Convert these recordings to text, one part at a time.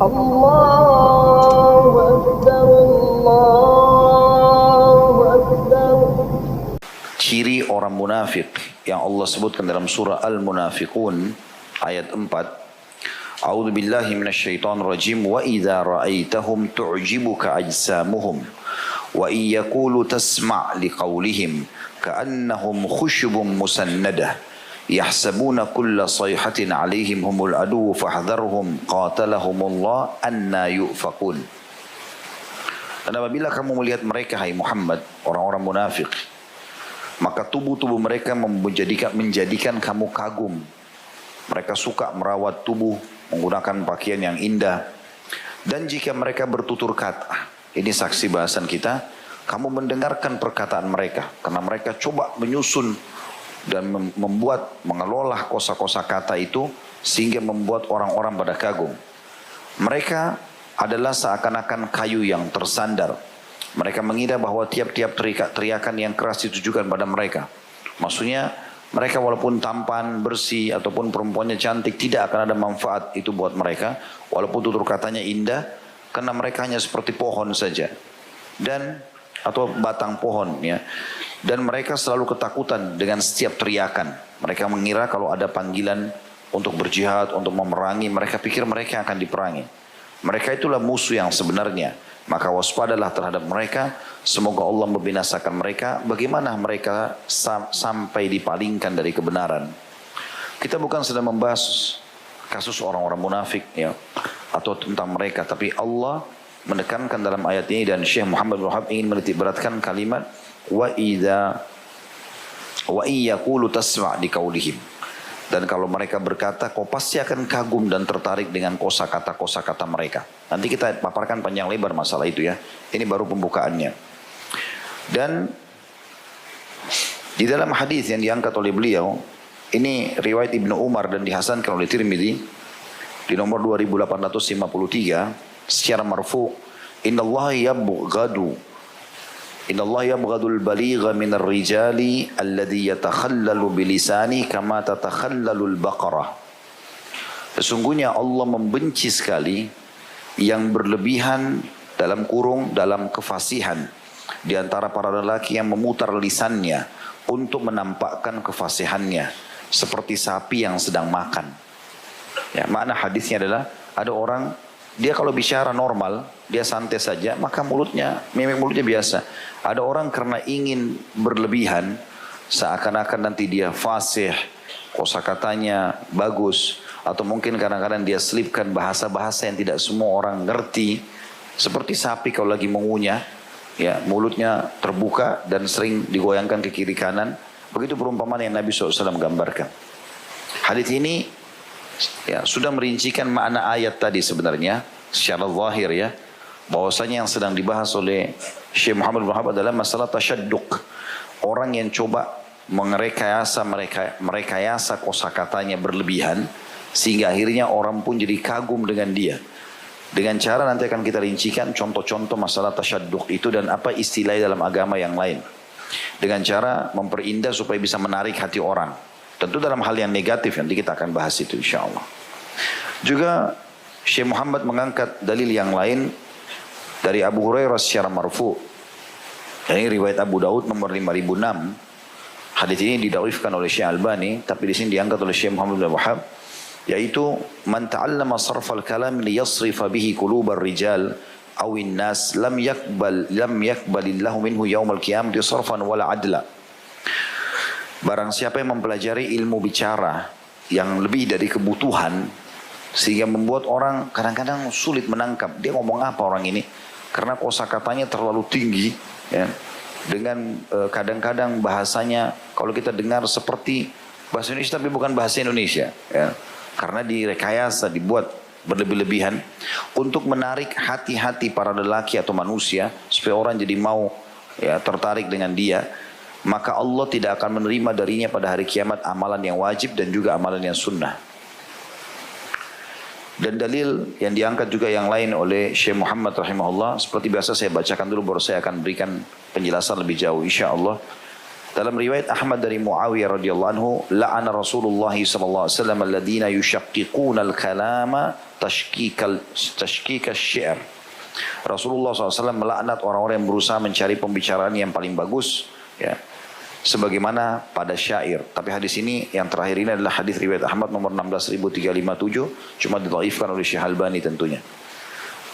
Allahu Akbar, Allahu Akbar. Ciri orang munafik yang Allah sebutkan dalam surah Al-Munafiqun ayat 4. A'udzu billahi minasyaitonir rajim wa idza ra'aitahum tu'jibuka ajsamuhum wa iyyaqulu tasma' liqaulihim ka'annahum khushubun musannadah yahsabuna kulla sayhatin 'alaihim humul adu fahdharhum qatalahumullah anna yufakun. Dan apabila kamu melihat mereka, hai Muhammad, orang-orang munafik, maka tubuh-tubuh mereka menjadikan kamu kagum. Mereka suka merawat tubuh, menggunakan pakaian yang indah. Dan jika mereka bertutur kata, ini saksi bahasan kita, kamu mendengarkan perkataan mereka. Karena mereka coba menyusun dan mengelola kosa-kosa kata itu, sehingga membuat orang-orang pada kagum. Mereka adalah seakan-akan kayu yang tersandar. Mereka mengira bahwa tiap-tiap teriakan yang keras ditujukan pada mereka. Maksudnya mereka walaupun tampan, bersih, ataupun perempuannya cantik, tidak akan ada manfaat itu buat mereka. Walaupun tutur katanya indah, karena mereka hanya seperti pohon saja. Atau batang pohon, ya. Dan mereka selalu ketakutan dengan setiap teriakan. Mereka mengira kalau ada panggilan untuk berjihad, untuk memerangi, mereka pikir mereka akan diperangi. Mereka itulah musuh yang sebenarnya. Maka waspadalah terhadap mereka. Semoga Allah membinasakan mereka. Bagaimana mereka sampai dipalingkan dari kebenaran. Kita bukan sedang membahas kasus orang-orang munafik, ya, atau tentang mereka. Tapi Allah menekankan dalam ayat ini, dan Syekh Muhammad bin Wahab ingin menitik beratkan kalimat wa iyyaqulu tasma' liqaulihim. Dan kalau mereka berkata, kau pasti akan kagum dan tertarik dengan kosakata mereka. Nanti kita paparkan panjang lebar masalah itu, ya. Ini baru pembukaannya. Dan di dalam hadis yang diangkat oleh beliau, ini riwayat Ibnu Umar dan dihasankan oleh Tirmidzi di nomor 2853 secara marfu, Innallaha yabghadul baligha minar rijali alladhi yatakhallalu bilisani kama tatakhallalul baqarah. Sesungguhnya Allah membenci sekali yang berlebihan dalam kefasihan di antara para lelaki yang memutar lisannya untuk menampakkan kefasihannya seperti sapi yang sedang makan. Ya, makna hadisnya adalah ada orang, dia kalau bicara normal, dia santai saja, maka mimik mulutnya biasa. Ada orang karena ingin berlebihan, seakan-akan nanti dia fasih, kosakatanya bagus, atau mungkin kadang-kadang dia selipkan bahasa-bahasa yang tidak semua orang ngerti. Seperti sapi kalau lagi mengunyah, ya, mulutnya terbuka dan sering digoyangkan ke kiri kanan. Begitu perumpamaan yang Nabi SAW gambarkan. Hadis ini, ya, sudah merincikan makna ayat tadi sebenarnya secara zahir, ya, bahwasanya yang sedang dibahas oleh Syekh Muhammad bin Wahab adalah masalah tasyadduq. Orang yang coba merekayasa kosakatanya berlebihan sehingga akhirnya orang pun jadi kagum dengan dia. Dengan cara nanti akan kita rincikan contoh-contoh masalah tasyadduq itu dan apa istilah dalam agama yang lain. Dengan cara memperindah supaya bisa menarik hati orang. Tentu dalam hal yang negatif, nanti kita akan bahas itu insyaAllah. Juga Syekh Muhammad mengangkat dalil yang lain dari Abu Hurairah secara marfu. Ini riwayat Abu Daud nomor 5006. Hadis ini didhaifkan oleh Syekh Albani, tapi di sini diangkat oleh Syekh Muhammad bin Wahab, yaitu man ta'allama sarfal kalam liyasrifa bihi qulubar rijal awin nas lam yakbalillahu minhu yaumal qiyamati sarfan wala adla. Barang siapa yang mempelajari ilmu bicara yang lebih dari kebutuhan, sehingga membuat orang kadang-kadang sulit menangkap dia ngomong apa orang ini, karena kosakatanya terlalu tinggi, ya. Dengan kadang-kadang bahasanya kalau kita dengar seperti bahasa Indonesia tapi bukan bahasa Indonesia, ya. Karena direkayasa, dibuat berlebih-lebihan untuk menarik hati-hati para lelaki atau manusia supaya orang jadi mau, ya, tertarik dengan dia. Maka Allah tidak akan menerima darinya pada hari kiamat amalan yang wajib dan juga amalan yang sunnah. Dan dalil yang diangkat juga yang lain oleh Syekh Muhammad rahimahullah, seperti biasa saya bacakan dulu baru saya akan berikan penjelasan lebih jauh insyaallah. Dalam riwayat Ahmad dari Muawiyah radhiyallahu anhu, la'ana Rasulullah sallallahu alaihi wasallam alladziina yushaqqiquna al-kalama tashkika asy-syi'r. Rasulullah SAW melaknat orang-orang yang berusaha mencari pembicaraan yang paling bagus, ya, sebagaimana pada syair. Tapi hadis ini yang terakhir ini adalah hadis riwayat Ahmad nomor 16357, cuma didhaifkan oleh Syekh Albani tentunya.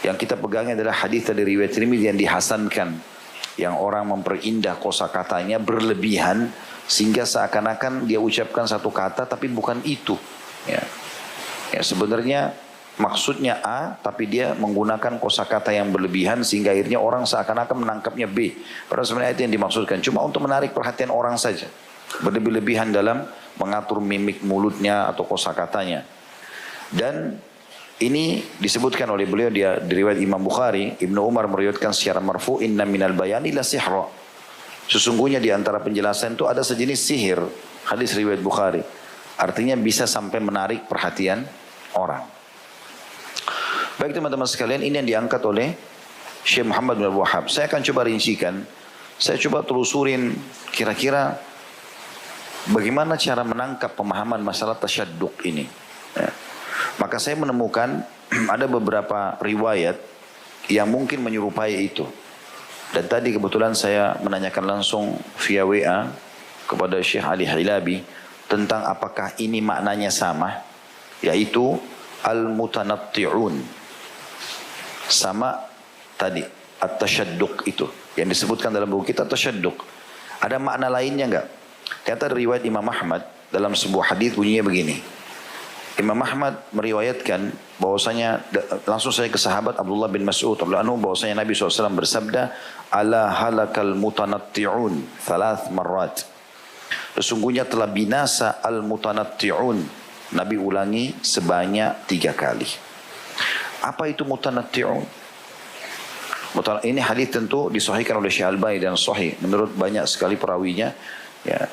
Yang kita pegangnya adalah hadis dari riwayat Tirmidzi yang dihasankan, yang orang memperindah kosakatanya berlebihan sehingga seakan-akan dia ucapkan satu kata tapi bukan itu. Ya, ya sebenarnya maksudnya A, tapi dia menggunakan kosakata yang berlebihan sehingga akhirnya orang seakan-akan menangkapnya B. Padahal sebenarnya itu yang dimaksudkan, cuma untuk menarik perhatian orang saja. Berlebih-lebihan dalam mengatur mimik mulutnya atau kosakatanya. Dan ini disebutkan oleh beliau di riwayat Imam Bukhari, Ibnu Umar meriwayatkan secara marfu, inna minal bayani la sihra. Sesungguhnya di antara penjelasan itu ada sejenis sihir. Hadis riwayat Bukhari. Artinya bisa sampai menarik perhatian orang. Baik teman-teman sekalian, ini yang diangkat oleh Syekh Muhammad bin Abdul Wahhab. Saya akan coba rincikan. Saya coba telusurin kira-kira bagaimana cara menangkap pemahaman masalah tasyadduq ini. Ya. Maka saya menemukan ada beberapa riwayat yang mungkin menyerupai itu. Dan tadi kebetulan saya menanyakan langsung via WA kepada Syekh Ali Hilabi tentang apakah ini maknanya sama, yaitu al-mutanatti'un. Sama tadi at-tasyadduq itu yang disebutkan dalam buku kita tasyadduq. Ada makna lainnya enggak? Kata riwayat Imam Ahmad dalam sebuah hadis bunyinya begini. Imam Ahmad meriwayatkan bahwasanya, langsung saya ke sahabat Abdullah bin Mas'ud radhiyallahu anhu, bahwasanya Nabi SAW bersabda, ala halakal mutanatti'un 3 marrat. Sesungguhnya telah binasa al-mutanatti'un. Nabi ulangi sebanyak 3 kali. Apa itu mutanatti'un? Ini hadis tentu disahihkan oleh Syekh Albani dan sahih menurut banyak sekali perawinya, ya,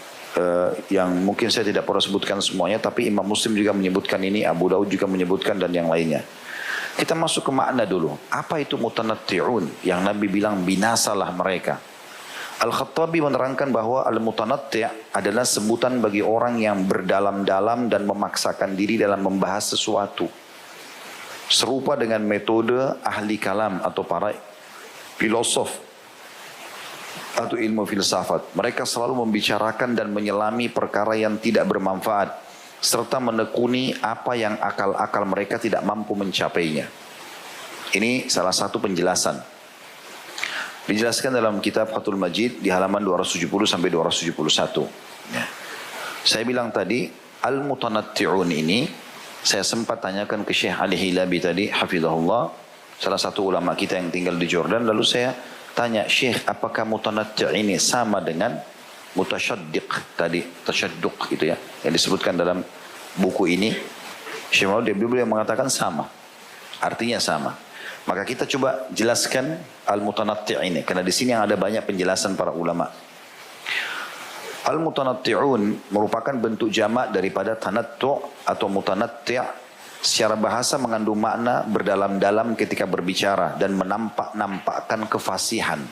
yang mungkin saya tidak perlu sebutkan semuanya, tapi Imam Muslim juga menyebutkan ini, Abu Daud juga menyebutkan dan yang lainnya. Kita masuk ke makna dulu. Apa itu mutanatti'un yang Nabi bilang binasalah mereka? Al-Khattabi menerangkan bahwa al-mutanatti' adalah sebutan bagi orang yang berdalam-dalam dan memaksakan diri dalam membahas sesuatu. Serupa dengan metode ahli kalam atau para filosof atau ilmu filsafat. Mereka selalu membicarakan dan menyelami perkara yang tidak bermanfaat, serta menekuni apa yang akal-akal mereka tidak mampu mencapainya. Ini salah satu penjelasan. Dijelaskan dalam kitab Fathul Majid di halaman 270 sampai 271. Ya. Saya bilang tadi, al-mutanatti'un ini saya sempat tanyakan ke Syekh Ali Hilabi tadi, hafizahullah, salah satu ulama kita yang tinggal di Jordan. Lalu saya tanya, Syekh, apakah mutanatti' ini sama dengan mutasyaddiq tadi, tasyadduq gitu ya, yang disebutkan dalam buku ini? Syekh Muhammad beliau mengatakan sama, artinya sama. Maka kita coba jelaskan al-mutanatti' ini, karena di sini yang ada banyak penjelasan para ulama. Al-mutanatti'un merupakan bentuk jamak daripada tanattu' atau mutanatti'. Secara bahasa mengandung makna berdalam-dalam ketika berbicara dan menampak-nampakkan kefasihan.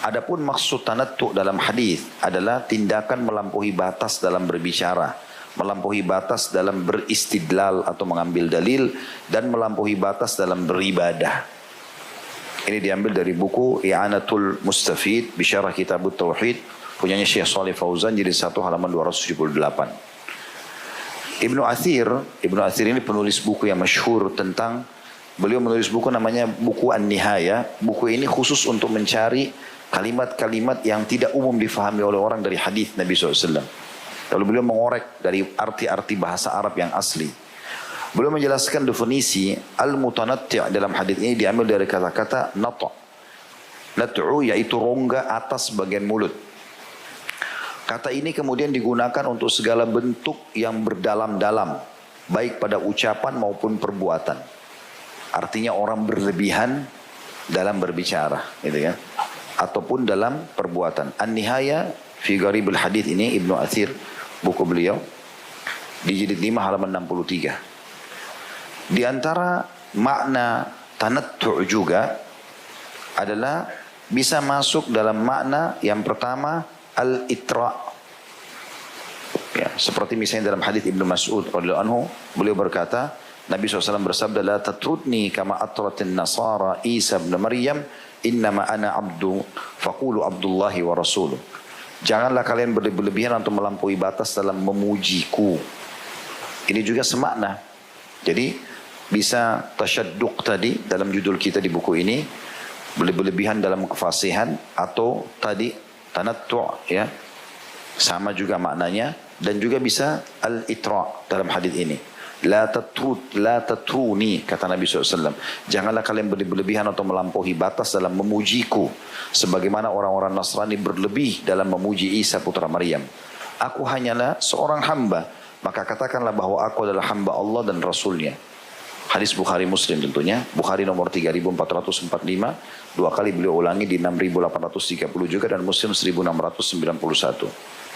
Adapun maksud tanattu' dalam hadis adalah tindakan melampaui batas dalam berbicara, melampaui batas dalam beristidlal atau mengambil dalil, dan melampaui batas dalam beribadah. Ini diambil dari buku I'anatul Mustafid Bisyarah Kitabut Tauhid, punyanya Syekh Shalih Fauzan, jadi 1 halaman 278. Ibnu Athir ini penulis buku yang masyhur tentang, beliau menulis buku namanya buku An-Nihaya. Buku ini khusus untuk mencari kalimat-kalimat yang tidak umum difahami oleh orang dari hadis Nabi SAW. Lalu beliau mengorek dari arti-arti bahasa Arab yang asli. Beliau menjelaskan definisi al-mutanatti' dalam hadis ini diambil dari kata-kata nata'. Nat'u yaitu rongga atas bagian mulut. Kata ini kemudian digunakan untuk segala bentuk yang berdalam-dalam, baik pada ucapan maupun perbuatan. Artinya orang berlebihan dalam berbicara, gitu ya, ataupun dalam perbuatan. An-Nihaya fi Gharibul Hadits ini Ibnu Athir, buku beliau, di jilid 5 halaman 63. Di antara makna tanattu' juga adalah bisa masuk dalam makna yang pertama, al-itra. Ya, seperti misalnya dalam hadis Ibnu Mas'ud radhiyallahu anhu, beliau berkata, Nabi SAW bersabda, la tatrudni kama atratin nasara Isa bin Maryam, innama ana abdu, faqulu abdullahi wa rasuluh. Janganlah kalian berlebihan untuk melampaui batas dalam memujiku. Ini juga semakna. Jadi bisa tasyadduq tadi dalam judul kita di buku ini, berlebihan dalam kefasihan, atau tadi tanattu' ya. Sama juga maknanya, dan juga bisa al-itra dalam hadis ini. La tatruni, kata Nabi SAW. Janganlah kalian berlebihan atau melampaui batas dalam memujiku, sebagaimana orang-orang Nasrani berlebih dalam memuji Isa putra Maryam. Aku hanyalah seorang hamba, maka katakanlah bahwa aku adalah hamba Allah dan Rasulnya. Hadis Bukhari Muslim tentunya. Bukhari nomor 3445, dua kali beliau ulangi di 6830 juga, dan Muslim 1691.